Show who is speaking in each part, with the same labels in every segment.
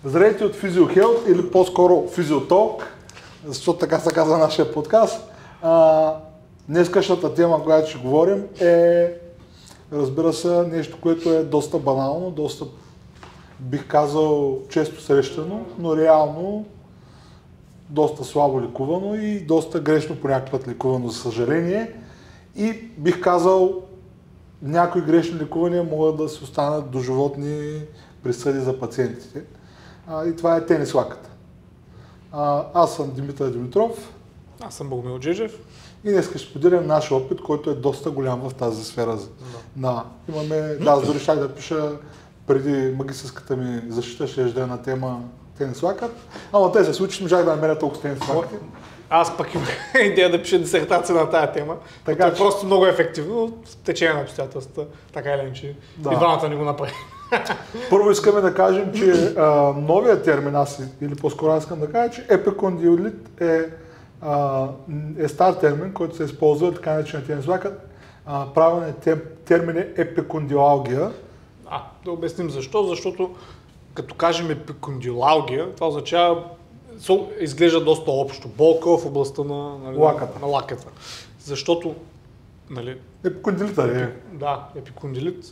Speaker 1: Здравейте от Физиохелт или по-скоро Физиотолк, защото така се казва нашия подкаст. Днескашната тема, която ще говорим е, разбира се, нещо, което е доста банално, доста, бих казал, често срещано, но реално доста слабо лекувано и доста грешно по някакъв път лекувано, за съжаление. И бих казал, някои грешни лекувания могат да се останат доживотни присъди за пациентите. И това е тенис лаката. Аз съм Димитър Димитров.
Speaker 2: Аз съм Богомил Джежев.
Speaker 1: И днес ще споделям нашия опит, който е доста голям в тази сфера. Аз дори щях да пиша преди магистърската ми защита, ще е на тема тенис лакът. Ама те се случи, можах да намеря толкова тенис лакът.
Speaker 2: Аз пък имах идея да пиша дисертация на тая тема. Така е просто много ефективно, в течение на обстоятелствата, така или иначе. И двамата ни го направи.
Speaker 1: Първо искаме да кажем, че новия термин, или по-скоро аз искам да кажа, че епикондилит е стар термин, който се използва, така наречен тенис лакът. Правилният термин е епикондилалгия.
Speaker 2: Да обясним защо. Защото като кажем епикондилалгия, това означава, изглежда доста общо. Болка в областта на лаката. Защото,
Speaker 1: епикондилита е.
Speaker 2: Да, епикондилит.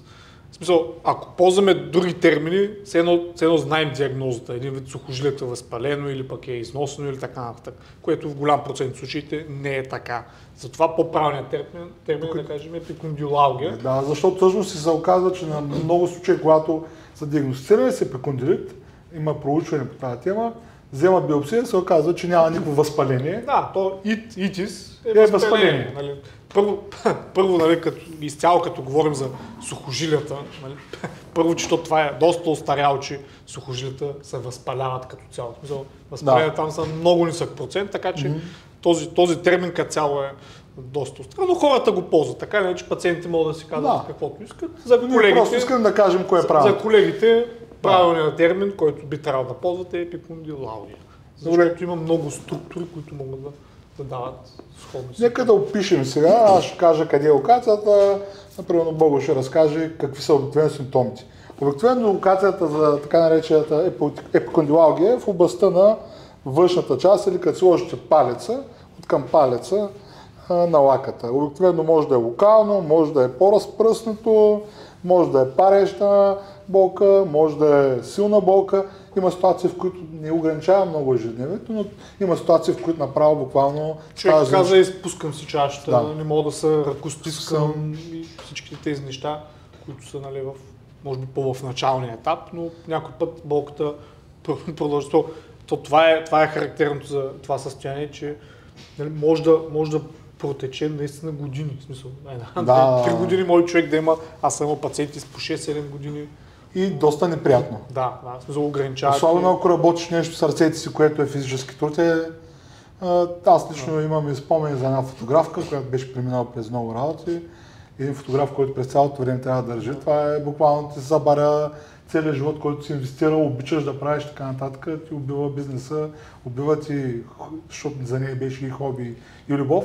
Speaker 2: В смисъл, ако ползваме други термини, все едно знаем диагнозата. Един вид сухожилието е възпалено или пък е износено или така нататък, което в голям процент от случаите не е така. Затова по-правилният термин е да кажем епикондилалгия.
Speaker 1: Да, защото всъщност се оказва, че на много случаи, когато са диагностицирани с епикондилит, има проучване по тази тема, вземат биопсия, се оказва, че няма никакво възпаление.
Speaker 2: Да, то итис е възпаление. Първо, изцяло като говорим за сухожилията, първо, че това е доста остаряло, че сухожилията се възпаляват като цяло. Възпаления там са много нисък процент, така че този термин като цяло е доста остарял, но хората го ползват. Така или иначе пациентите могат да си казват каквото искат. За колегите,
Speaker 1: просто искам да кажем кое е правилно.
Speaker 2: За колегите правилният термин, който би трябвало да ползвате, е епикондилалгия. Защото има много структури, които могат да дават сходни.
Speaker 1: Нека да опишем сега. Аз ще кажа къде е локацията. Например, Бого ще разкаже какви са обикновено симптомите. Обикновено локацията за така наречената епикондилалгия е в областта на външната част или като сложите палеца, от към палеца на лаката. Обикновено може да е локално, може да е по-разпръснато, може да е пареща болка, може да е силна болка. Има ситуации, в които не ограничава много ежедневието, но има ситуации, в които направо буквално...
Speaker 2: Човек каза, изпускам си чашата, не мога да се ръкостискам и всичките тези неща, които са може би в началния етап, но някой път болката продължи. Това е характерното за това състояние, че може да протече наистина години. В смисъл, 3 години може човек да има, аз съм имал пациенти с по 6-7 години.
Speaker 1: И доста неприятно.
Speaker 2: Да, в смисъл ограничава.
Speaker 1: Особено ако работиш нещо с ръцете си, което е физически труд. Аз лично имам спомен за една фотографка, която беше преминала през много работи. Един фотограф, който през цялото време трябва да държи. Това е буквално ти забаря целият живот, който си инвестирал, обичаш да правиш така нататък, ти убива бизнеса, убива ти, защото за нея беше и хоби и любов.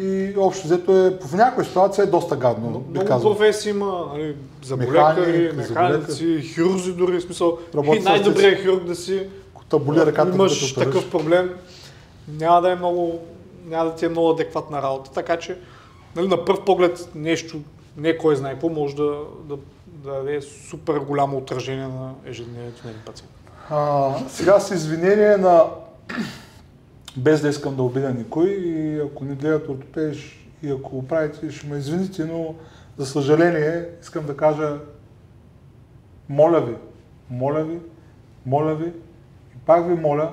Speaker 1: И общо взето в някаква ситуация е доста гадно.
Speaker 2: Много професии има, заболекари, механици, хирурзи дори, в смисъл. И най-добрият хирург да си имаш такъв проблем, няма да ти е много адекватна работа, така че на пръв поглед нещо, не кой знае какво, може да даде супер голямо отражение на ежедневието на един пациент.
Speaker 1: Сега с извинение без да искам да обидя никой, и ако не гледат ортопедиш и ако го правите, ще ме извините, но за съжаление искам да кажа моля ви и пак ви моля,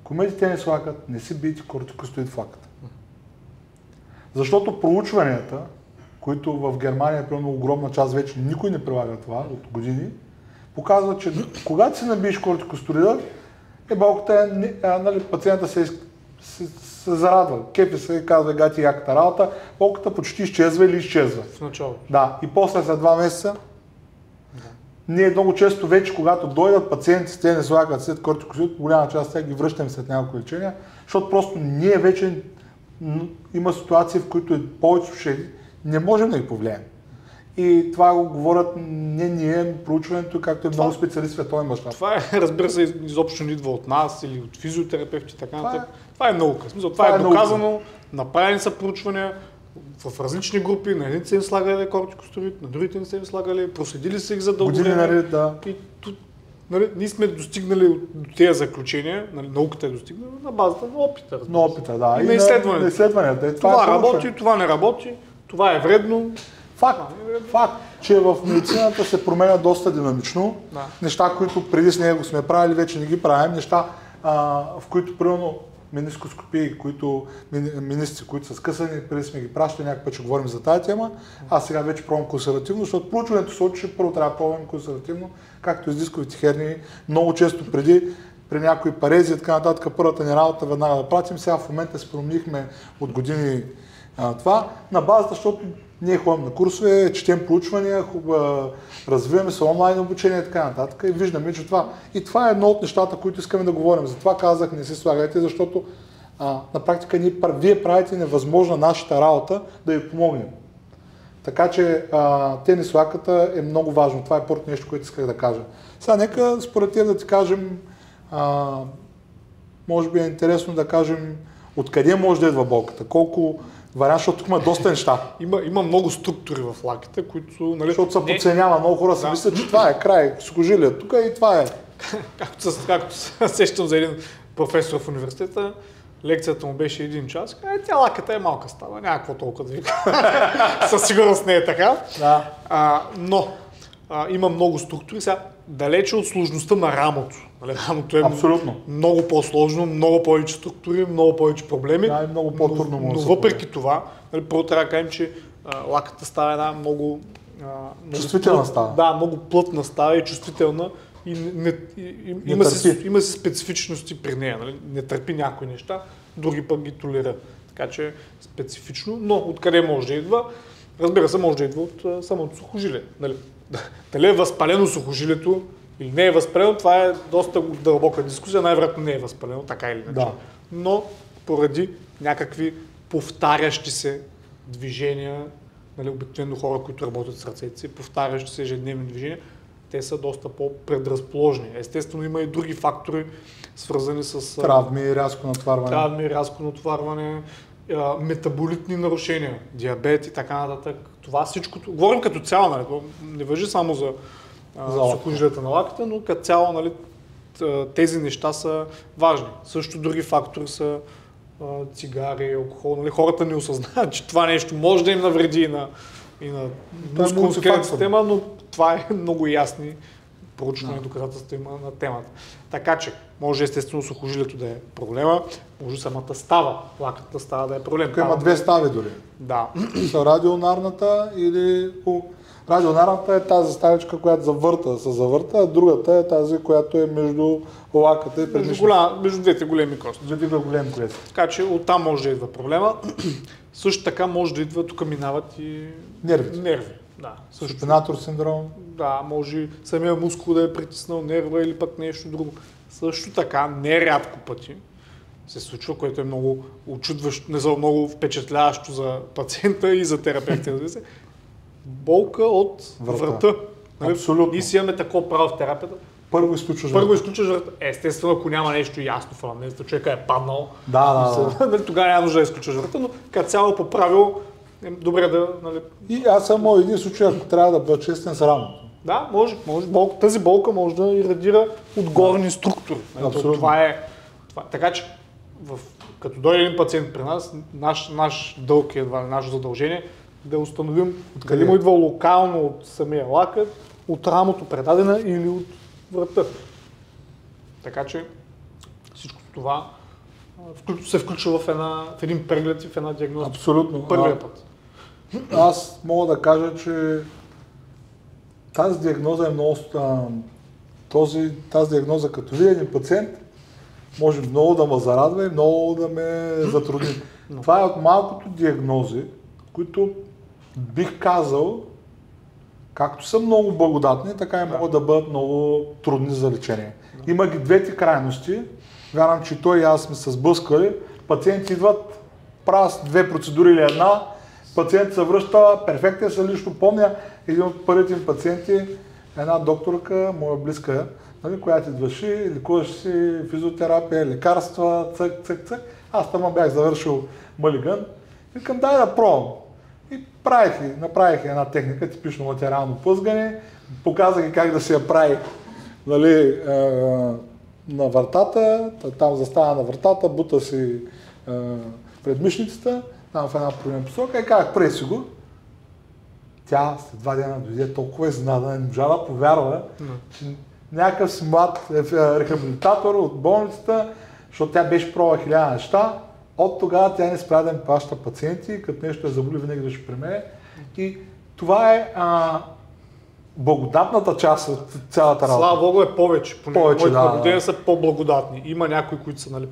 Speaker 1: ако имате тенис лакът, не си бийте кортикостоид в лаката. Защото проучванията, които в Германия, примерно огромна част вече никой не прилага това от години, показват, че когато си набиеш кортикостероида, болката пациента се зарадва. Кефи се казва, гати яката работа, болката почти изчезва или изчезва.
Speaker 2: В началото.
Speaker 1: Да, и после след 2 месеца, ние много често вече, когато дойдат пациенти с тенис лакът след кортикостероид, голяма част от тях ги връщаме след няколко лечения, защото просто ние вече има ситуации, в които повечето не можем да ги повлияем. И това го говорят не ние, проучването, както е много специалисти в световен мащаб.
Speaker 2: Това е, разбира се, изобщо не идва от нас или от физиотерапевти, така нататък. Това е наука. Това е доказано, направени са проучвания в различни групи, на едните са им слагали кортикостероид, на другите не са им слагали, проследили са их за дълго време.
Speaker 1: Да.
Speaker 2: И ние сме достигнали до тези заключения, науката е достигнала на базата на опита.
Speaker 1: На опита, да.
Speaker 2: И на изследванията. Това работи, това не работи, това е вредно.
Speaker 1: Факт, че в медицината се променя доста динамично. Да. Неща, които преди с него сме правили, вече не ги правим. Неща, в които примерно менискоскопии, министри, които са скъсани, преди сме ги пращали, някакъв път ще говорим за тази тема. Аз сега вече пробвам консервативно, защото проучването сочи, че първо трябва да пробвам консервативно, както и с дисковите хернии. Много често при някои парези и така нататък, първата ни работа веднага да пратим. Сега в момента се променихме от години това, на базата, защото ние ходим на курсове, четем проучвания, развиваме се онлайн обучение и така нататък и виждаме, че това. И това е едно от нещата, които искаме да говорим. Затова казах, не се слагайте, защото на практика вие правите невъзможна нашата работа да ви помогнем. Така че тенис лаката е много важно. Това е първото нещо, което исках да кажа. Сега нека според теб да ти кажем, може би е интересно да кажем откъде може да идва болката, колко вариант, защото тук има доста неща.
Speaker 2: Има много структури в лаките, които... Нали,
Speaker 1: защото се подценява, много хора си мислят, че това е край, сухожилие, тук и това е.
Speaker 2: Както сещам за един професор в университета, лекцията му беше 1 час, тя лаката е малка става, няма какво толкова да вика. Със сигурност не е така.
Speaker 1: Да.
Speaker 2: Но има много структури. Сега, далече от сложността на рамото. Рамото е много по-сложно, много повече структури, много повече проблеми.
Speaker 1: Да, и много по-трудно може.
Speaker 2: Но въпреки това, първо трябва да кажем, че лаката става една много...
Speaker 1: чувствителна става.
Speaker 2: Да, много плътна става и чувствителна. И има си специфичности при нея. Нали? Не търпи някои неща, други пък ги толера. Така че специфично, но откъде може да идва? Разбира се, може да идва от самото сухожилие. Дали е възпалено сухожилието или не е възпалено, това е доста дълбока дискусия, най-вероятно не е възпалено, така или иначе. Да. Но поради някакви повтарящи се движения, обикновено хора, които работят с ръцете си, повтарящи се ежедневни движения, те са доста по-предразположни. Естествено има и други фактори, свързани с
Speaker 1: травми, рязко натоварване,
Speaker 2: метаболитни нарушения, диабет и така нататък. Това всичкото, говорим като цяло, нали, не важи само за сухожилията на лаката, но като цяло, нали, тези неща са важни. Също други фактори са цигари, алкохол. Нали, хората не осъзнават, че това нещо може да им навреди и на мускулно-скелетната система, но това е много ясни проучване доказателства има на темата. Така че, може естествено сухожилието да е проблема, може самата става, лаката става да е проблем.
Speaker 1: Има две стави дори.
Speaker 2: Да.
Speaker 1: Са радионарната или... Радионарната е тази ставичка, която се завърта, а другата е тази, която е между лаката и предишната.
Speaker 2: Между двете големи кости.
Speaker 1: Големи кости.
Speaker 2: Така че оттам може да идва проблема. Също така може да идва, тук минават и нерви. Да,
Speaker 1: супинатор синдром.
Speaker 2: Да, може самия мускул да е притиснал нерва или пък нещо друго. Също така, нерядко пъти се случва, което е много очудващо, много впечатляващо за пациента и за терапевта. Болка от врата.
Speaker 1: Абсолютно.
Speaker 2: Ние си имаме такова право в терапията.
Speaker 1: Първо изключваш
Speaker 2: врата. Естествено, ако няма нещо ясно в анамнезата, човека е паднал. Тогава няма нужда да изключваш врата, но като цяло по правило е добре да... Нали...
Speaker 1: И аз съм мой един случай, ако трябва да бъда честен с рамото.
Speaker 2: Да, може. Тази болка може да ирадира от горни структури.
Speaker 1: Абсолютно.
Speaker 2: Това е. Така че, като дойде един пациент при нас, наш дълг е наше задължение да установим откъде му идва локално от самия лакът, от рамото предадена или от врата. Така че всичко това се включва в един преглед и в една диагноза.
Speaker 1: Абсолютно.
Speaker 2: Първия път.
Speaker 1: Аз мога да кажа, че тази диагноза е много... Тази диагноза като видя един пациент може много да ме зарадва и много да ме затрудни. Това е от малкото диагнози, които бих казал, както са много благодатни, така и могат да бъдат много трудни за лечение. Има ги двете крайности. Вярвам, че той и аз сме се сблъскали. Пациенти идват, правят 2 процедури или една, пациент се връща, перфектен се лично помня един от първите им пациенти, една докторка, моя близка, нали, която идваше, лекуваше си физиотерапия, лекарства, цък. Аз там бях завършил Малиган. Викам, дай да пробвам. И направих една техника, типично латерално плъзгане, показах как да се я прави, нали, на вратата, там застава на вратата, бута си пред мишницата, там в една проблем посока и казах, прави си го. Тя след 2 дена дойде толкова изненадана, не можа да повярва, че някакъв си млад рехабилитатор от болницата, защото тя беше пробва 1000 неща. От тогава тя не спря да ми плаща пациенти, като нещо е заболи, винаги да ще при мен. И това е благодатната част от цялата работа.
Speaker 2: Слава Богу е повече.
Speaker 1: Моите
Speaker 2: наблюдения са по-благодатни. Има някои, които са, нали,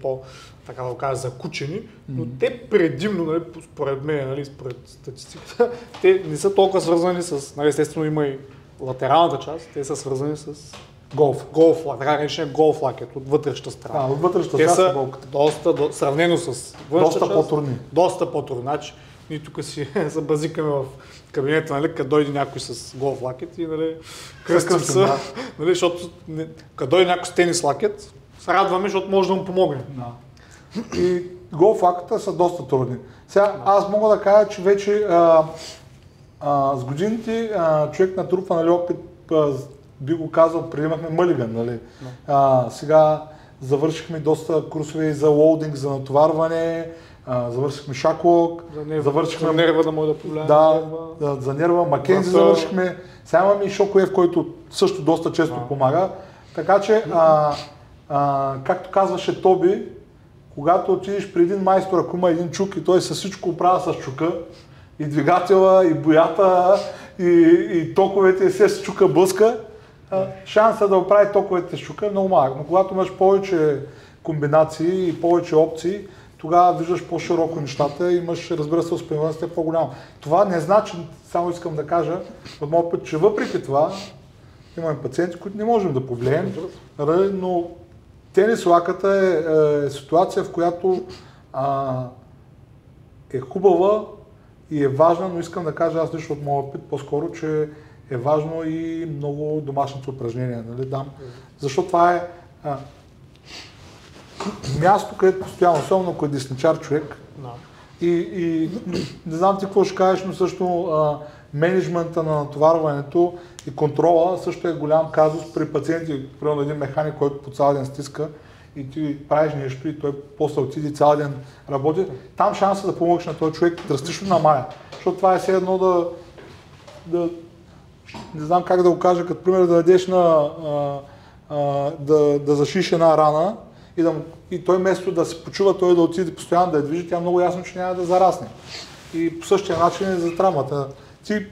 Speaker 2: така да го кажа, закучени, но те предимно, нали, според мен, нали, според статистиката, те не са толкова свързани с, нали, естествено има и латералната част, те са свързани с голф, така наречения голф лакет от вътрешната страна.
Speaker 1: От вътрешната
Speaker 2: част
Speaker 1: са болката.
Speaker 2: Сравнено с външната част,
Speaker 1: по-трудни.
Speaker 2: Доста по-трудни. Значи, ние тук си забазикаме в кабинета, нали, като дойде някой с голф лакет и, нали, кръстим се, нали, защото като дойде някой с тенис лакет, се радваме, защото може да му помогне.
Speaker 1: И голф лакета са доста трудни. Сега аз мога да кажа, че вече с годините човек натрупва, нали, опит, би го казал, преди имахме Мълиган, нали. Сега завършихме доста курсове и за лоудинг, за натоварване, завършихме шаклок,
Speaker 2: завършихме... За нерва да може да повлияе.
Speaker 1: За нерва, Макензи завършихме. Сега имаме и Шокуев, който също доста често помага. Така че, както казваше Тоби, когато отидеш при един майстор, ако има един чук и той със всичко оправя с чука, и двигателя, и боята, и токовете, и все с чука блъска, шанса да оправи токовете с чука е много малък. Но когато имаш повече комбинации и повече опции, тогава виждаш по-широко нещата и имаш, разбира се, успеваемостта е по-голяма. Това не значи, само искам да кажа от моят път, че въпреки това имаме пациенти, които не можем да повлияем, но тенис лаката е ситуация, в която е хубава и е важна, но искам да кажа аз лично от моя опит по-скоро, че е важно и много домашните упражнения, нали, дам. Защото това е място, където постоянно, особено ако е десничар човек. И не знам ти какво ще кажеш, но също менеджмента на натоварването и контрола също е голям казус при пациенти, примерно един механик, който по цял ден стиска и ти правиш нещо и той после отиде цял ден работи. Там шанса да помогнеш на този човек драстично намаля. Защото това е все едно да не знам как да го кажа, като пример да дадеш да зашиш една рана и той вместо да се почува, той да отиде постоянно да я движи, тя много ясно, че няма да зарасне. И по същия начин е за травмата. Ти,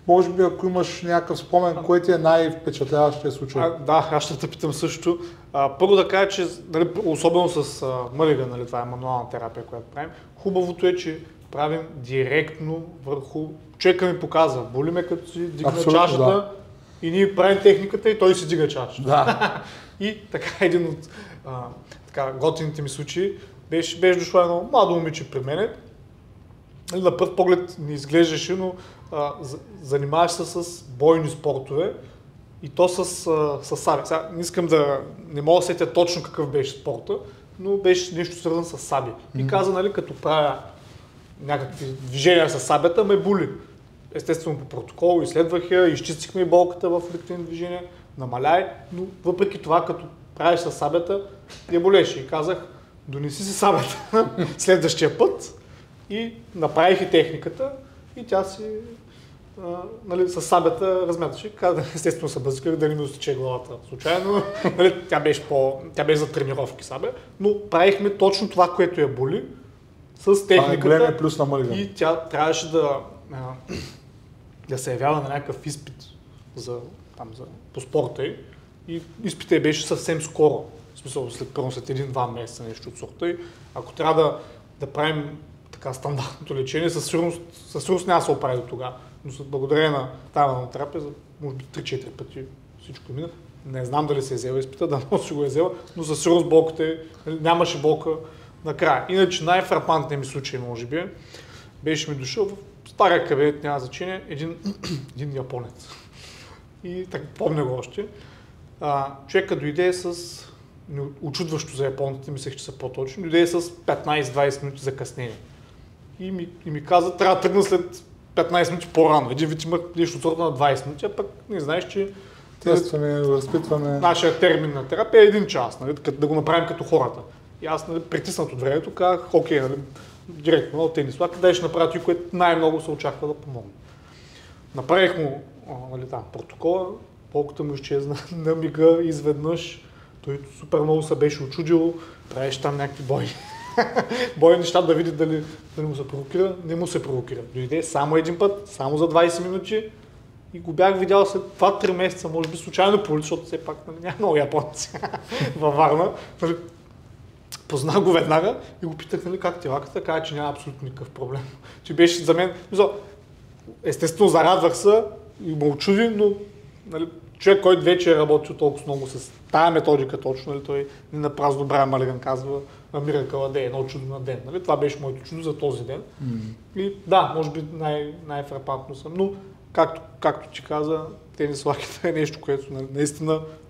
Speaker 1: може би, ако имаш някакъв спомен, кой ти е най-впечатляващия случай?
Speaker 2: Да, аз ще те питам също. Първо да кажа, че, нали, особено с Мълиган, нали, това е мануална терапия, която правим, хубавото е, че правим директно върху... Човека ми показва, боли ме като си дигна чашата и ние правим техниката и той си дига чашата.
Speaker 1: Да.
Speaker 2: И така един от готините ми случаи беше дошло едно младо момиче при мене. На пръв поглед не изглеждаше, но занимаваш се с бойни спортове и то с саби. Сега не искам не мога да сетя точно какъв беше спорта, но беше нещо свързано с саби. И каза, нали, като правя някакви движения с сабята, ме боли. Естествено по протокол изследвах я, изчистихме болката в обикновени движения, намаляй, но въпреки това, като правиш с сабята, я болеше. И казах, донеси си сабята следващия път и направих и техниката и тя си нали, с сабята размяташе. Естествено се бъзиках да не ми отсече главата случайно. Нали, тя беше за тренировки сабя, но правихме точно това, което я боли с техниката
Speaker 1: плюс на Мълиган.
Speaker 2: И тя трябваше да се явява на някакъв изпит по спорта и изпитът беше съвсем скоро. В смисъл след 1-2 месеца нещо от сорта и ако трябва да правим така стандартното лечение, със сигурност няма да се оправи до тогава. Но благодарение на тази манотерапия, може би 3-4 пъти всичко мина. Не знам дали се е взела изпита, да си го е взела, но със сигурност болката нямаше болка накрая. Иначе най-фрапантният ми случай, може би, беше ми дошъл в стария кабинет, няма значение, един японец. И така, помня го още. Човека дойде с, очудващо за японците, мислех, че са по-точни, дойде с 15-20 минути закъснение. И ми каза, трябва да тръгна след 15 минути по-рано. Един вид имах нещо от сорта на 20 минути, а пък не знаеш, че
Speaker 1: тестваме, разпитваме.
Speaker 2: Нашия термин на терапия е 1 час, нали, да го направим като хората. И аз, нали, притиснат от времето, казах, окей, нали, директно на тенис лака, дай ще направя това, което най-много се очаква да помогне. Направих му, нали, протокола, болката му изчезна на мига изведнъж, той супер много се беше очудил, правеше там някакви бои неща да види дали му се провокира, не му се провокира. Дойде само един път, само за 20 минути и го бях видял след 2-3 месеца, може би случайно по улица, защото все пак, нали, няма много японци във Варна. Нали, познах го веднага и го питах, нали, как ти лаката, каза, че няма абсолютно никакъв проблем. Че беше за мен, естествено зарадвах се и му очуди, но, нали, човек, който вече е работил толкова много с тая методика точно, нали, той не на празно Брайан Малиган казва Miracle a day, едно чудо на ден. Нали? Това беше моето чудо за този ден. И да, може би най-фрапантно съм, но както ти каза, тенис лакета е нещо, което, нали,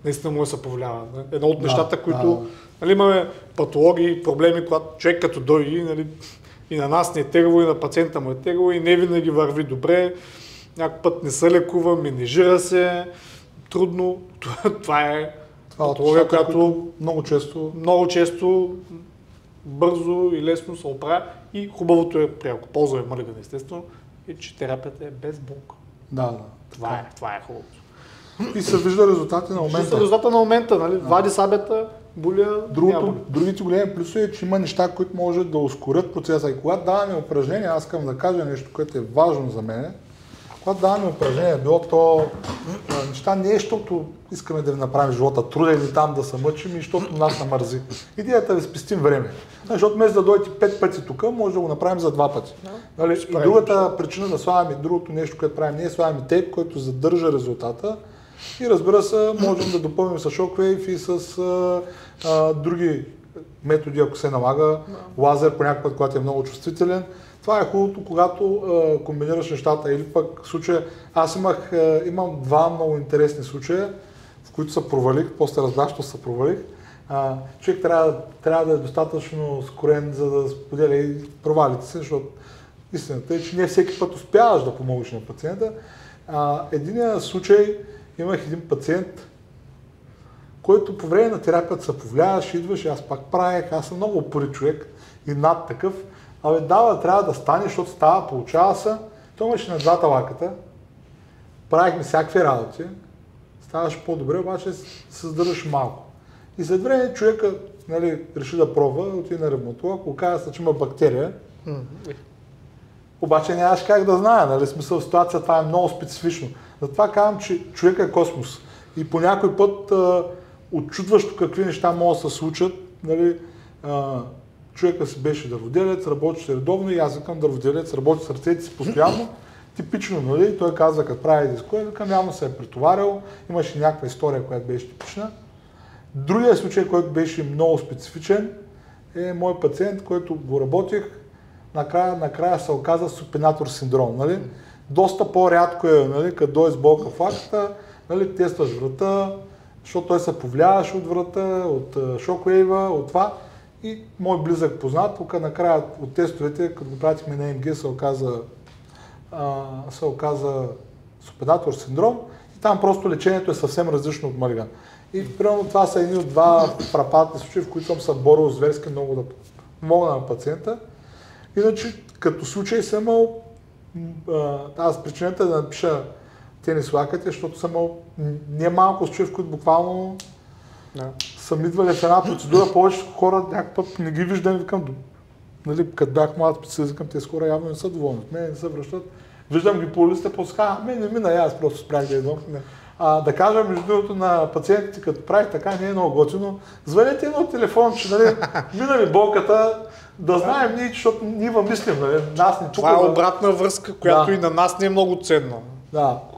Speaker 2: наистина му се повлиява. Нали? Едно от нещата, които нали, имаме патологии, проблеми, когато човек като дойде, нали, и на нас не е тегаво, и на пациента му е тегаво, и не винаги върви добре, някой път не се лекува, менежира се, трудно. Това е патология, която много често бързо и лесно се оправя и хубавото е, ако ползваме Малиган, естествено, е, че терапията е без болка.
Speaker 1: Да.
Speaker 2: Това е хубавото.
Speaker 1: И се вижда резултати на момента.
Speaker 2: Резултата на момента, нали? Вади сабята, боля,
Speaker 1: Другите големи плюсове е, че има неща, които може да ускорят процеса. И когато даваме упражнения, аз искам да кажа нещо, което е важно за мен. Когато даваме упражнения, било то неща не е, защото искаме да ви направим живота труден или там да се мъчим, и защото нас намързи. Идеята е да спестим време. Защото вместо да дойдете 5 пъти тук, може да го направим за 2 пъти. Нали? И другата причина да слагаме другото нещо, което правим, ние слагаме тейп, който задържа резултата. И разбира се, можем да допълним с Shockwave и с други методи, ако се налага. Лазер по някакъв път, когато е много чувствителен. Това е хубавото, когато комбинираш нещата, или пък случая. Аз имам 2 много интересни случая, в които се провалих, после разбрах, що се провалих. Човек трябва да е достатъчно скорен, за да споделя и провалите си, защото истината е, че не всеки път успяваш да помогнеш на пациента. Единият случай имах един пациент, който по време на терапията се повлияваше, идваше, аз пак правех, аз съм много упорит човек и над такъв. Трябва да стане, защото става, получава се. Той имаше на 2 лаката, правихме всякакви работи, ставаше по-добре, обаче се задържаше малко. И след време човека, нали, реши да пробва, отиде на ревматолог, оказа се, че има бактерия. Обаче нямаш как да знае, нали, смисъл ситуация, това е много специфично. Затова казвам, че човека е космос. И по някой път отчудващо какви неща могат да се случат. Нали, човека си беше дърводелец, работеше редовно и аз викам дърводелец, работи с ръцете си постоянно. Типично, нали? Той казва, като прави диско, викам, явно се е претоварял, имаше някаква история, която беше типична. Другия случай, който беше много специфичен, е мой пациент, който го работих, накрая се оказа супинатор синдром. Нали? Доста по-рядко е, нали, като дойде с болка в лаката, нали, тестваш врата, защото той се повлияваше от врата, от шоквейва, от това. И мой близък познат, тук накрая от тестовете, като го пратихме на МГ, се оказа супинатор синдром и там просто лечението е съвсем различно от Малиган. И примерно това са едни от 2 фрапантни случаи, в които съм се борил зверски много да помогна на пациента. Иначе като случай съм имал, аз причината да напиша тенис лаката, защото съм имал немалко случаи, в които буквално съм идвали в една процедура, повечето хора някакъв път не ги виждам и викам, нали, като бях млад специалист, към тези хора явно не са доволни от мен, не се връщат. Виждам ги по улицата, после казвам, не мина, аз просто спрях да идвам. Да кажа между другото на пациентите, като правих така, не е много готино, звънете едно телефон, че нали, мина ми болката, да знаем ние, защото ние мислим, нали, нас не тук.
Speaker 2: Това е обратна връзка, която и на нас не е много ценна.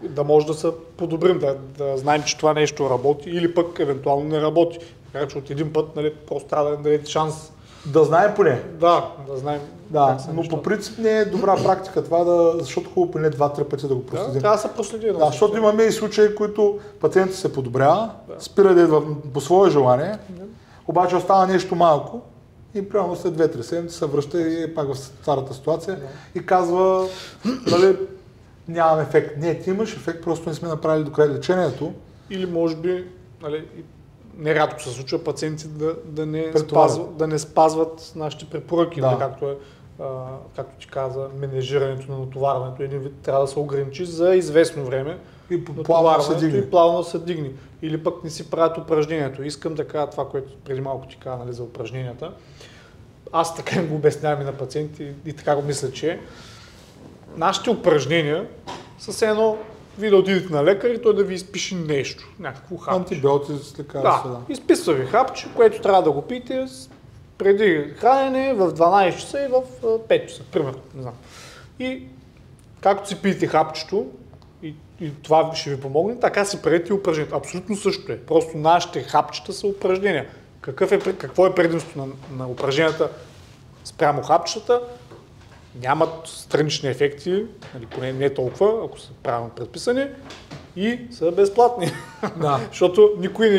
Speaker 2: Да може да се подобрим, да знаем, че това нещо работи или пък евентуално не работи. Така че от един път, нали, просто трябва да дадете шанс
Speaker 1: Да знае поне.
Speaker 2: Да знаем.
Speaker 1: Да, но по принцип не е добра практика това, защото хубаво поне 2-3 пъти да го проследим.
Speaker 2: Трябва да се проследи.
Speaker 1: Да, защото имаме и случаи, които пациентът се подобрява, спира да идва по свое желание, обаче остава нещо малко и примерно след 2-3 седмици се връща и е пак в старата ситуация и казва, нали, нямам ефект. Не, ти имаш ефект, просто не сме направили докрай лечението.
Speaker 2: Или може би, нали, нерядко се случва пациенти да не спазват нашите препоръки, както ти каза, менежирането на натоварването. Един вид трябва да се ограничи за известно време
Speaker 1: и плавно се дигне.
Speaker 2: Или пък не си правят упражнението. Искам да кажа това, което преди малко ти каза, нали, за упражненията. Аз така им го обяснявам и на пациенти и така го мисля, че нашите упражнения са все едно вие да отидете на лекар и той да ви изпише нещо, някакво хапче.
Speaker 1: Антибиотици, така
Speaker 2: да. Изписва ви хапче, което трябва да го пиете преди хранене в 12 часа и в 5 часа, примерно. Не знам. И както си пиете хапчето, и това ще ви помогне, така си правете и упражнението. Абсолютно също е. Просто нашите хапчета са упражнения. Какво е предимството на упражненията спрямо хапчетата? Нямат странични ефекти, нали, поне не толкова, ако са правилно предписани, и са безплатни.
Speaker 1: Да.
Speaker 2: Защото никой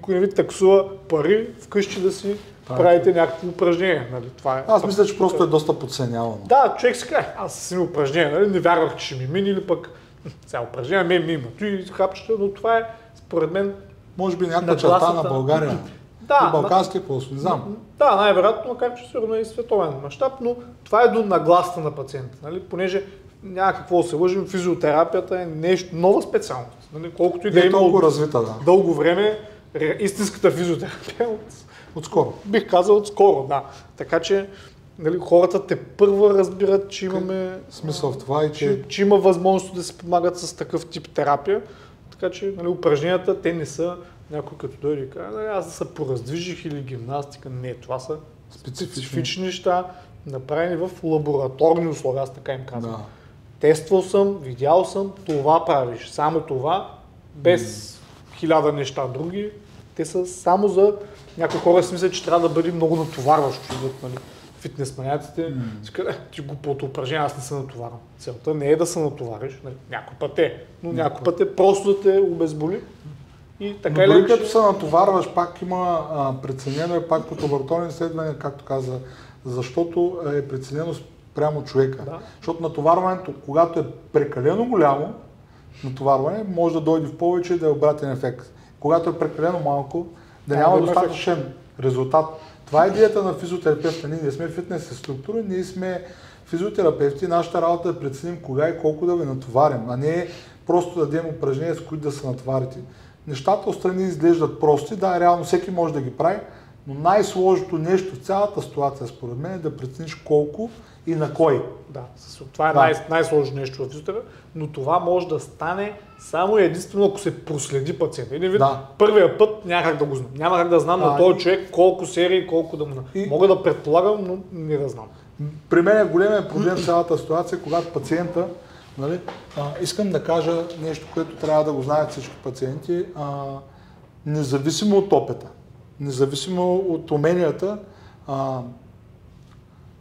Speaker 2: не ви таксува пари вкъщи да си правите някакво упражнение. Нали, това е,
Speaker 1: аз мисля, че просто е доста подценявано.
Speaker 2: Да, човек си каже, аз си упражнение, нали, не вярвах, че ще ми мине, или пък сега упражнение ми има. Той хапчета, но това е, според мен,
Speaker 1: може би някаква черта на България.
Speaker 2: Да,
Speaker 1: и балканския полус, не знам.
Speaker 2: Да, най-вероятно, макар че сигурно е и световен мащаб, но това е до нагласата на пациента, нали? Понеже няма какво да се лъжим, физиотерапията е нещо, нова специалност. Нали? Колкото и да има
Speaker 1: толкова развита, да.
Speaker 2: Дълго време, истинската физиотерапия
Speaker 1: отскоро.
Speaker 2: Бих казал отскоро, да. Така че, нали, хората те първа разбират, че имаме
Speaker 1: смисъл в това и
Speaker 2: че има възможност да се помагат с такъв тип терапия. Така че, нали, упражненията, те не са някой като дойде и каже, аз да се пораздвижих или гимнастика. Не, това са специфични неща, направени в лабораторни условия, аз така им казвам. Да. Тествал съм, видял съм, това правиш, само това, без 1000 неща други. Те са само за някои хора си мислят, че трябва да бъде много натоварващо. Нали? Фитнес маняците, ти глупото упражнение, аз не се натоварвам. Целта не е да се натовариш, някой път е, но някой път е просто да те обезболи. И така
Speaker 1: но дори като се натоварваш, пак има преценено е пак от лабораторни изследвания, както каза, защото е преценено спрямо човека. Да. Защото натоварването, когато е прекалено голямо, натоварване може да дойде в повече и да е обратен ефект. Когато е прекалено малко, да няма достатъчен резултат. Това е идеята на физиотерапевта. Ние не сме фитнес структури, ние сме физиотерапевти. Нашата работа е да преценим кога и колко да ви натоварим, а не просто да дадем упражнения, с които да се натоварите. Нещата отстрани изглеждат прости, да, реално всеки може да ги прави, но най-сложното нещо в цялата ситуация, според мен, е да прецениш колко и на кой.
Speaker 2: Да, това е най-сложното нещо в физиотерапия, но това може да стане само и единствено, ако се проследи пациента. Един вид, първия път няма как да го знам. Няма как да знам на този човек колко серии, колко да му... Мога да предполагам, но не да знам.
Speaker 1: При мен е големия проблем в цялата ситуация, когато пациента, нали, искам да кажа нещо, което трябва да го знаят всички пациенти, независимо от опита, независимо от уменията,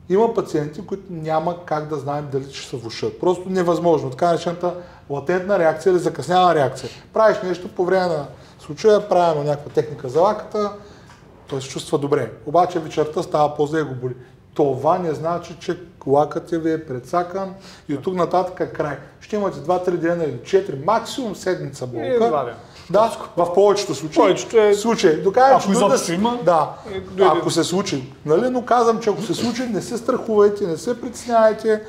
Speaker 1: има пациенти, които няма как да знаем дали ще се влошат. Просто невъзможно. Така наречената латентна реакция или закъсняна реакция. Правиш нещо по време на случая, правим някаква техника за лаката, той се чувства добре. Обаче вечерта става по-зле и го боли. Това не значи, че лакът ви е предсакан и от тук нататък е край. Ще имате 2-3 дена или 4, максимум седмица болка. Да, в повечето случаи. Докажа, че ако се случи. Нали? Но казвам, че ако се случи, не се страхувайте, не се притеснявайте.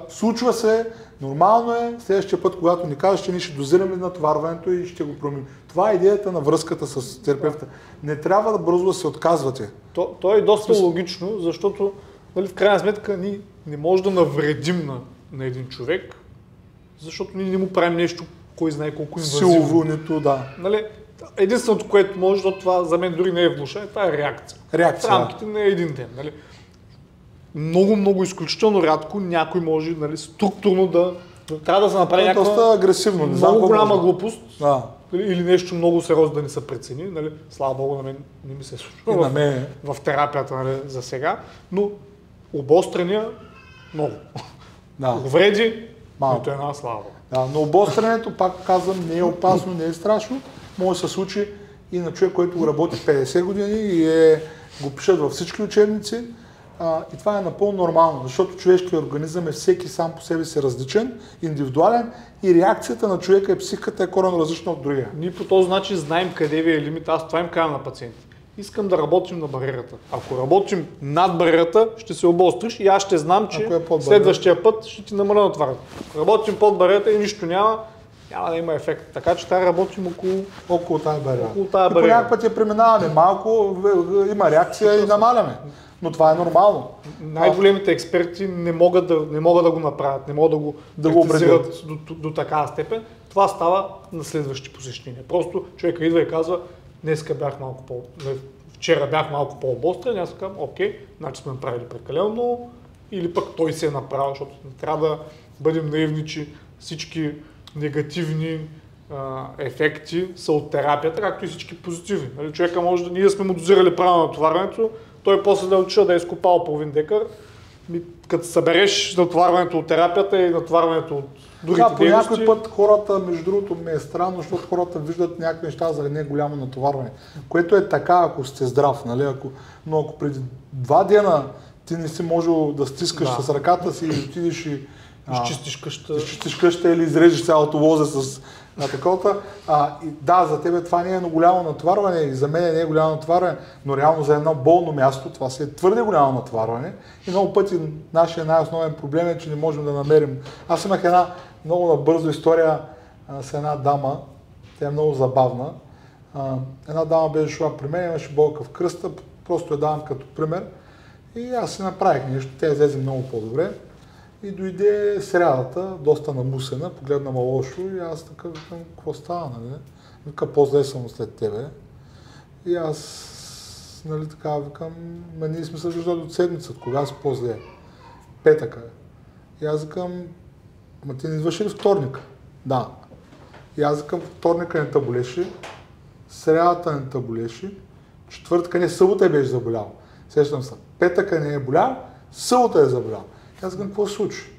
Speaker 1: Случва се, нормално е. Следващия път, когато ни кажеш, че ние ще дозираме натоварването и ще го променим. Това е идеята на връзката с терапевта. Не трябва да бързо да се отказвате.
Speaker 2: То е доста логично, защото, нали, в крайна сметка ние не може да навредим на един човек, защото ние не му правим нещо, кой знае колко инвазивно.
Speaker 1: Силоването, да.
Speaker 2: Нали, единственото, което може, защото това за мен дори не е влошение, това е реакция. В рамките на един ден. Нали. Много изключително рядко някой може, нали, структурно трябва да се направи някаква
Speaker 1: агресивно,
Speaker 2: много голяма глупост. или нещо много сериозно да не се прецени. Нали? Слава Богу, на мен не ми се случва в терапията, нали, за сега, но обострения много.
Speaker 1: Да.
Speaker 2: Увреди, нито една, слава Богу.
Speaker 1: Да, но обострянето, пак казвам, не е опасно, не е страшно. Може да се случи и на човек, който го работи 50 години и го пишат във всички учебници. И това е напълно нормално, защото човешкият организъм е всеки сам по себе си различен, индивидуален и реакцията на човека и психиката е коренно различна от другия.
Speaker 2: Ние по този начин знаем къде ви е лимит. Аз това им казвам на пациентите. Искам да работим на бариерата. Ако работим над бариерата, ще се обостриш и аз ще знам, че следващия път ще ти намаля натоварването. Ако работим под бариерата и нищо няма да има ефект. Така че трябва да работим
Speaker 1: около тази бариера.
Speaker 2: И
Speaker 1: по някакъв път я преминаваме малко, има реакция и намаляме. Но това е нормално.
Speaker 2: Най-големите експерти не могат да го направят, не могат да го прецизират до такава степен. Това става на следващи посещения. Просто човека идва и казва, вчера бях малко по-обострен, аз казвам, окей, значи сме направили прекалено много, или пък той се е направил, защото не трябва да бъдем наивни, че всички негативни ефекти са от терапията, както и всички позитивни. Нали, човека може ние сме му дозирали правилно натоварването, той после да отида да е изкопал половин декар. Като събереш натоварването от терапията и натоварването от другите дейности.
Speaker 1: Да, по някой път хората, между другото ми е странно, защото хората виждат някакви неща за не голямо натоварване. Което е така, ако сте здрав, нали? Но ако преди 2 дена ти не си можел да стискаш с ръката си и отидеш и изчистиш къща или изрежеш цялото лозе с таковата. Да, за тебе това не е голямо натоварване и за мен не е голямо натоварване, но реално за едно болно място това си е твърде голямо натоварване и много пъти нашия най-основен проблем е, че не можем да намерим. Аз имах една много набързо история с една дама, тя е много забавна. Една дама беше шла при мен, имаше болка в кръста, просто я давам като пример и аз си направих нещо, тя излезе много по-добре. И дойде срядата, доста намусена, погледна ма лошо и аз така викам, какво става, нали? Вика, по-зле съм след тебе. И аз, нали така, викам, ние сме се виждали от седмица, кога си по-зле? Петъка. И аз викам, ти не идваш ли вторника? Да. И аз викам, вторника не те болеше, срядата не те болеше, четвъртъка не, събота беше заболял. Сещам се, петъка не е болял, събота е заболял. Аз казвам, какво се случи?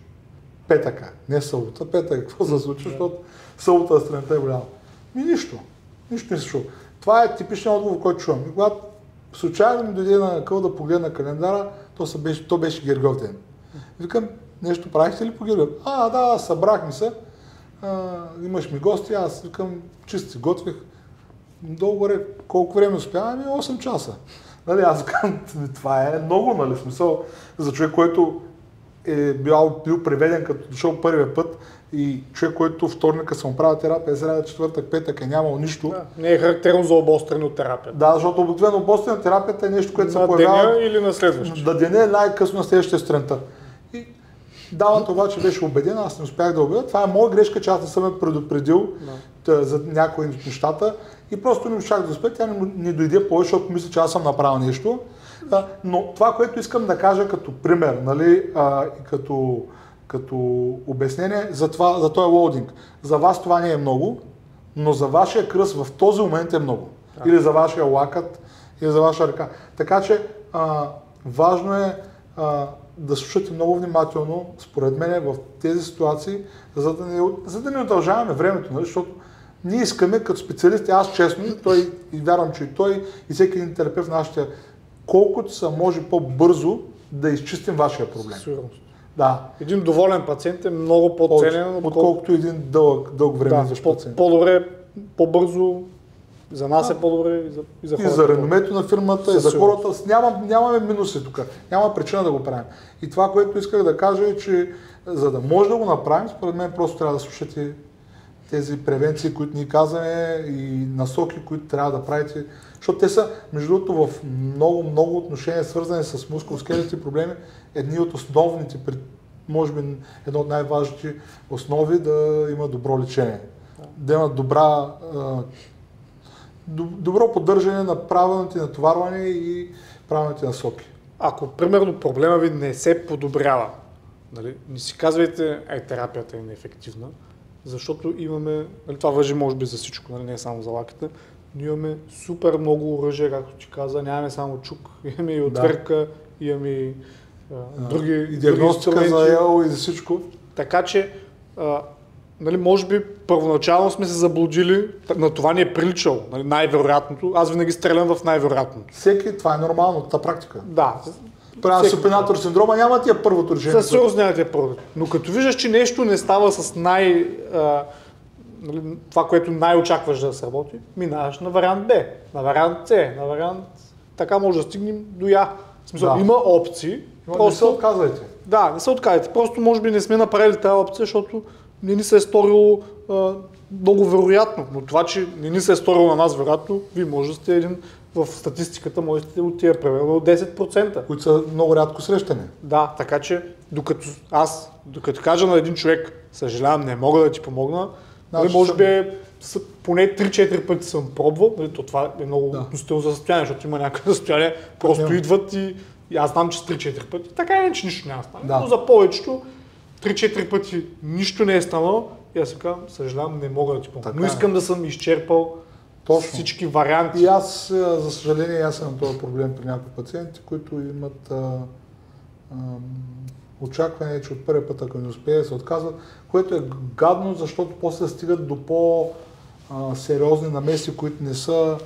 Speaker 1: Петъка, не събота, петъка, какво се случи, защото събота страната е голяма. Нищо не се случва. Това е типичният отговор, който чувам. И когато случайно ми дойде на къл да погледна календара, то беше Гергьовден. Викам, нещо правихте ли по Гергьовден? Да, събрахме се, имаш ми гости, аз викам, чист си готвих. Долу-горе, колко време успяваме? 8 часа. Нали, аз казвам, това е много, нали, смисъл за човек, който е бил приведен като дошъл първия път и човек, който вторника съм правил терапия, сряда, четвъртък, петък е нямал нищо.
Speaker 2: Да, не е характерно за обостряне от терапията.
Speaker 1: Да, защото обикновено обостряне от терапията е нещо, което се появява...
Speaker 2: На деня или на следващия?
Speaker 1: На деня е най-късно на следващия сутринта. И дамата обаче беше убедена, аз не успях да убедя. Това е моя грешка, че аз не съм предупредил за някои нещата и просто не успях да успея. Тя не дойде повече, защото мисля, че аз съм направил нещо. Но това, което искам да кажа като пример, нали, като обяснение за този лоудинг. За вас това не е много, но за вашия кръст в този момент е много. Да. Или за вашия лакът, или за ваша ръка. Така че важно е да слушате много внимателно, според мен, в тези ситуации, за да не удължаваме времето, нали, защото ние искаме като специалисти, аз честно, и вярвам, че и той, и всеки един терапевт на нашите, колкото се може по-бързо да изчистим вашия проблем.
Speaker 2: Сигурност.
Speaker 1: Да.
Speaker 2: Един доволен пациент е много по-ценен,
Speaker 1: отколкото един дълъг време за пациент.
Speaker 2: По-добре, по-бързо, за нас е по-добре и за хората.
Speaker 1: И за реномето на фирмата, и за хората. Нямаме минуси тук. Няма причина да го правим. И това, което исках да кажа е, че за да може да го направим, според мен просто трябва да слушате тези превенции, които ни казваме и насоки, които трябва да правите. Защото те са, между другото, в много отношения, свързани с мускулоскелетни проблеми, едни от основните, може би едно от най-важните основи да има добро лечение. Да има добро поддържане на правилните натоварвания и правилните насоки.
Speaker 2: Ако, примерно, проблема ви не се подобрява, нали, не си казвайте, терапията е неефективна, защото имаме, нали, това важи може би за всичко, нали, не само за лаката, но имаме супер много оръжия, както ти каза, нямаме само чук, имаме и отверка, имаме и други
Speaker 1: и диагностика за ел и за всичко.
Speaker 2: Така че, нали, може би първоначално сме се заблудили, на това ни е приличало, нали, най-вероятното. Аз винаги стрелям в най-вероятното.
Speaker 1: Всеки, това е нормално, та практика.
Speaker 2: Да.
Speaker 1: При супинатор синдрома няма тия първото решение.
Speaker 2: Със сигурност няма тия първото. Но като виждаш, че нещо не става с нали, това, което най-очакваш да се работи, минаваш на вариант Б, на вариант С, на вариант... Така може да стигнем до Я. В смисъл, има опции.
Speaker 1: Просто... Не се отказвайте.
Speaker 2: Да, не се отказвайте. Просто може би не сме направили тази опция, защото не ни се е сторило много вероятно. Но това, че не ни се е сторило на нас вероятно, вие може да сте един в статистиката, може да сте от тия примерно 10%.
Speaker 1: Които са много рядко срещани.
Speaker 2: Да, така че докато кажа на един човек, съжалявам, не мога да ти помогна, може би поне 3-4 пъти съм пробвал, то това е много относително за състояние, защото има някакви състояния, просто идват и аз знам, че с 3-4 пъти, така че нищо няма стане. Но за повечето 3-4 пъти нищо не е станало и аз си казвам, съжалявам, не мога да ти помогна. Но искам да съм изчерпал всички варианти.
Speaker 1: И аз, за съжаление, аз съм на този проблем при някои пациенти, които имат очакване, че от първия път, ако не успее, да се отказват, което е гадно, защото после стигат до по-сериозни намеси, които не са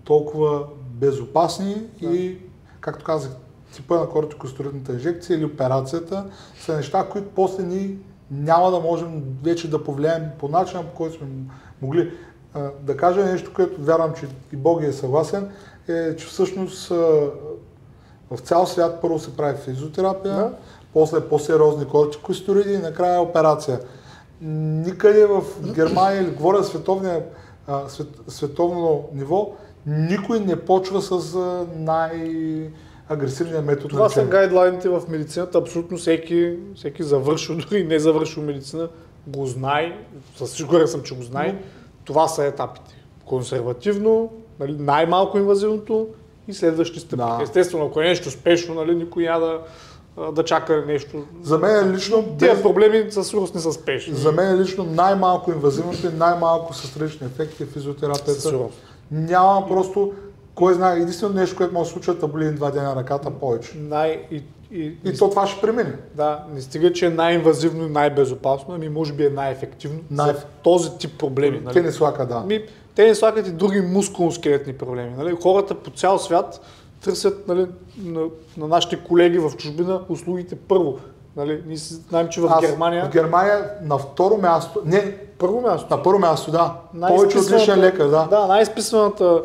Speaker 1: толкова безопасни и, както казах, типа на кортикостероидната инжекция или операцията са неща, които после ние няма да можем вече да повлияем по начина, по който сме могли. Да кажа нещо, което вярвам, че и Боги е съгласен, е, че всъщност в цял свят първо се прави физиотерапия, после по-сериозни кортикостероиди и накрая операция. Никъде в Германия, или говоря световно ниво, никой не почва с най-агресивния метод.
Speaker 2: Това са гайдлайните в медицината, абсолютно всеки завършил, дори не завършил медицина, го знае, със сигурен съм, че го знае. Това са етапите. Консервативно, нали, най-малко инвазивното и следващи стъпки. Да. Естествено, ако е нещо спешно, нали, никой няма да чака нещо.
Speaker 1: За мен лично...
Speaker 2: Тия проблеми със сигурност не са спешни.
Speaker 1: За мен лично най-малко инвазивното и най-малко със странични ефекти е физиотерапията. Няма просто, кой знае, единствено нещо, което може да случи, да боли 2 дена ръката повече. И то това ще премине.
Speaker 2: Да, не стига, че е най-инвазивно и най-безопасно, ами може би е най-ефективно за този тип проблеми. Нали?
Speaker 1: Тенис лака, да.
Speaker 2: Тенис лакът и други мускулно-скелетни проблеми. Нали? Хората по цял свят търсят, нали, на нашите колеги в чужбина услугите първо. Нали? Ние знаем, че в Германия...
Speaker 1: В Германия на второ място... Не,
Speaker 2: първо място.
Speaker 1: На първо място, да. Повече от личен лекар, да.
Speaker 2: Да, най-изписаната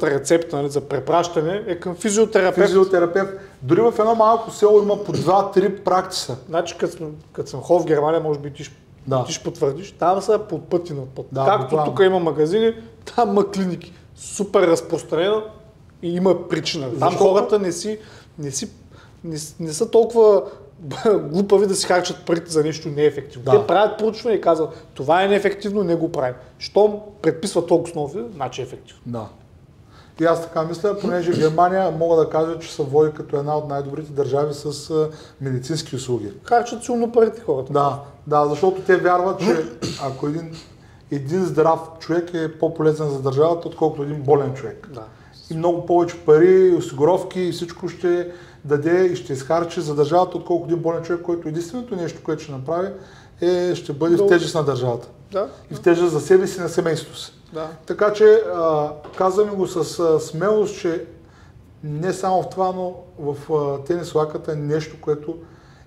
Speaker 2: рецепта, нали, за препращане е към
Speaker 1: физиотерапевт. Дори в едно малко село има по 2-3 практиса.
Speaker 2: Значи, като съм ходил в Германия, може би ти ще потвърдиш, там са под пъти на път. Да, както тук има магазини, там има клиники. Супер разпространено и има причина. Там хората не са толкова глупави да си харчат парите за нещо неефективно. Да. Те правят проучване и казват, това е неефективно, не го правим. Щом предписва толкова основи, значи е ефективно.
Speaker 1: Да. И аз така мисля, понеже Германия мога да кажа, че се води като една от най-добрите държави с медицински услуги.
Speaker 2: Харчат силно парите хората.
Speaker 1: Да, защото те вярват, че ако един здрав човек е по-полезен за държавата, отколкото един болен човек.
Speaker 2: Да.
Speaker 1: И много повече пари, осигуровки и всичко ще даде и ще изхарчи за държавата, отколкото един болен човек, който единственото нещо, което ще направи, ще бъде в тежест на държавата.
Speaker 2: Да.
Speaker 1: И в тежест за себе си и на семейството си.
Speaker 2: Да.
Speaker 1: Така че казваме го с смелост, че не само в това, но в тенис лаката е нещо, което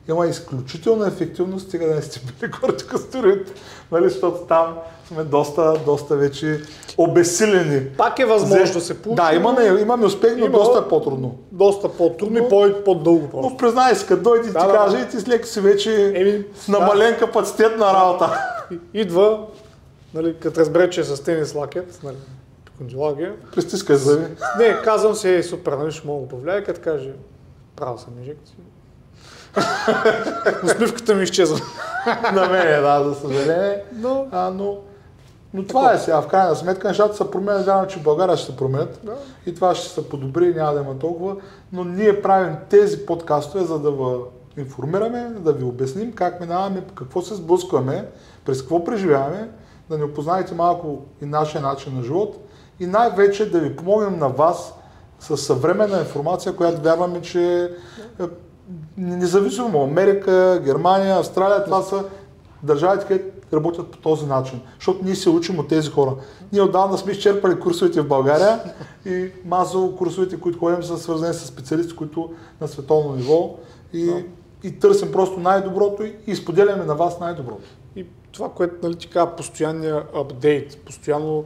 Speaker 1: има изключителна ефективност, стига да не сте били кортикостероид, нали, защото там сме доста вече обесилени.
Speaker 2: Пак е възможно да се получи.
Speaker 1: Да, имаме успех, но доста е по-трудно.
Speaker 2: Доста по-трудно и по-дълго просто.
Speaker 1: Но признай си, като дойде ти каже и ти с леко си вече с намален капацитет на работа.
Speaker 2: Идва, нали, като разбере, че е с тенис лакет, нали, кондиология.
Speaker 1: Престискай зъби.
Speaker 2: Не, казвам си, супер, нали, ще мога да повлияе, като каже, правил съм инжекция. Усмивката ми изчезва.
Speaker 1: На мен, да, за съжаление. Но това е сега. В крайна сметка нещата се променят. Вярвам, че в България ще се променят. Да. И това ще се подобри, няма да има толкова. Но ние правим тези подкастове, за да информираме, да ви обясним как минаваме, какво се сблъскваме, през какво преживяваме, да ни опознаете малко и нашия начин на живот и най-вече да ви помогнем на вас с съвременна информация, която вярваме, че независимо Америка, Германия, Австралия, това са държавите, където работят по този начин, защото ние се учим от тези хора. Ние отдавна сме изчерпали курсовете в България и масово курсовете, които ходим, са свързани с специалисти, които на световно ниво и търсим просто най-доброто и споделяме на вас най-доброто.
Speaker 2: И това, което нали, ти казва, постоянния апдейт, постоянно...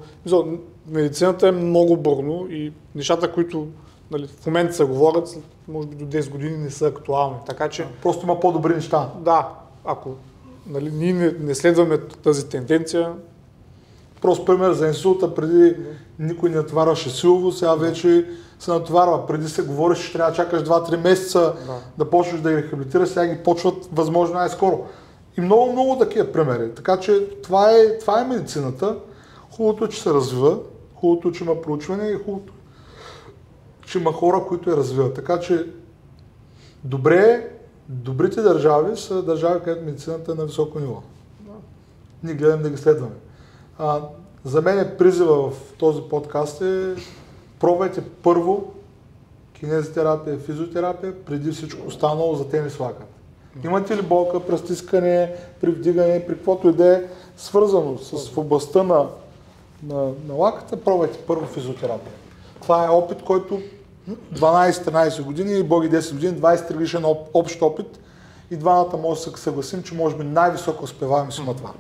Speaker 2: Медицината е много бърно и нещата, които нали, в момента се говорят, може би до 10 години не са актуални. Така че...
Speaker 1: Просто има по-добри неща.
Speaker 2: Да, ако нали, ние не следваме тази тенденция...
Speaker 1: Просто пример за инсулта, преди никой не натоварваше силово, сега вече се натоварва. Преди се говореше, че трябва да чакаш 2-3 месеца да почнеш да ги рехабилитираш, сега ги почват възможно най-скоро. И много такива примери. Така че това е медицината. Хубавото е, че се развива, хубавото е, че има проучване и хубавото е, че има хора, които я развиват. Така че добрите държави са държави, където медицината е на високо ниво. Ние гледаме да ги следваме. За мен призива в този подкаст е пробвайте първо кинезитерапия, физиотерапия, преди всичко останало за тенис лаката. Имате ли болка, престискане, при вдигане, при каквото и да е свързано в областта на лаката, пробвайте първо физиотерапия. Това е опит, който 12-13 години, боги 10 години, 20 годишен общ опит и двамата може да се съгласим, че може би най-висока успеваемост има това.